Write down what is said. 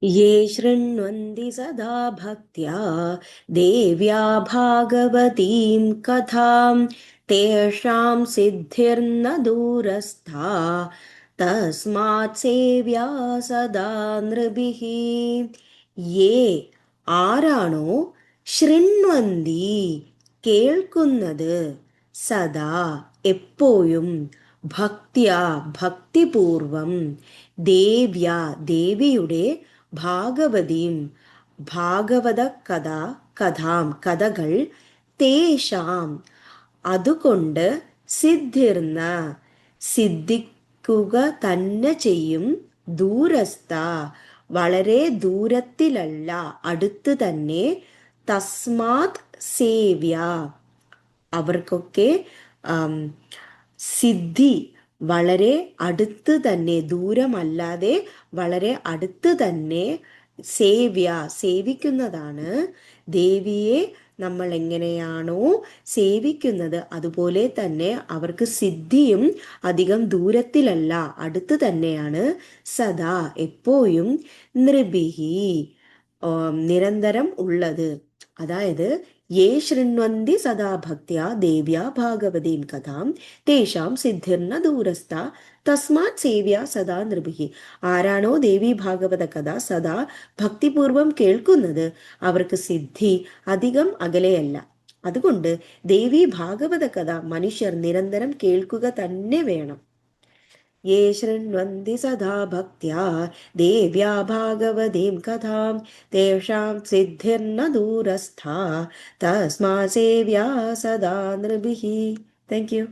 ये शृण्वन्ति सदा भक्त्या देव्या भागवतीं कथां तेषां सिद्धिर्न दूरस्था तस्मात् सेव्या सदा नृभिः. യേ ആരാണോ ശൃണ്വന്തി കേൾക്കുന്നത് സദാ എപ്പോഴും ഭക്തിയ ഭക്തിപൂർവം ദേവ്യ ദേവിയുടെ ഭാഗവതീം ഭാഗവത കഥകൾ തേഷാം അതുകൊണ്ട് സിദ്ധിർന്ന സിദ്ധിക്കുക തന്നെ ചെയ്യും ദൂരസ്ഥ വളരെ ദൂരത്തിലല്ല അടുത്ത് തന്നെ തസ്മാത് സേവ്യ അവർക്കൊക്കെ സിദ്ധി വളരെ അടുത്ത് തന്നെ ദൂരമല്ലാതെ വളരെ അടുത്ത് തന്നെ സേവ്യ സേവിക്കുന്നതാണ്. ദേവിയെ നമ്മൾ എങ്ങനെയാണോ സേവിക്കുന്നത് അതുപോലെ തന്നെ അവർക്ക് സിദ്ധിയും അധികം ദൂരത്തിലല്ല അടുത്ത് തന്നെയാണ്. സദാ എപ്പോഴും നൃഭിഹി നിരന്തരം ഉള്ളത്. അതായത് യേ ശൃണ്വന്തി സദാ ഭക്ത്യാ ദേവ്യാ ഭാഗവതീം കഥാം തേഷാം സിദ്ധിർന ദൂരസ്ഥ തസ്മാത് സേവ്യ സദാ നൃഭിഹി. ആരാണോ ദേവി ഭാഗവത കഥ സദാ ഭക്തിപൂർവം കേൾക്കുന്നത് അവർക്ക് സിദ്ധി അധികം അകലെയല്ല. അതുകൊണ്ട് ദേവി ഭാഗവത കഥ മനുഷ്യർ നിരന്തരം കേൾക്കുക തന്നെ വേണം. യേ ശൃണ്വന്തി സദാ ഭക്ത്യാ ദേവ്യാ ഭാഗവതീം കഥാം തേഷാം സിദ്ധിർന ദൂരസ്ഥാ തസ്മാ സേവ്യാ സദാ നൃഭിഃ. Thank you.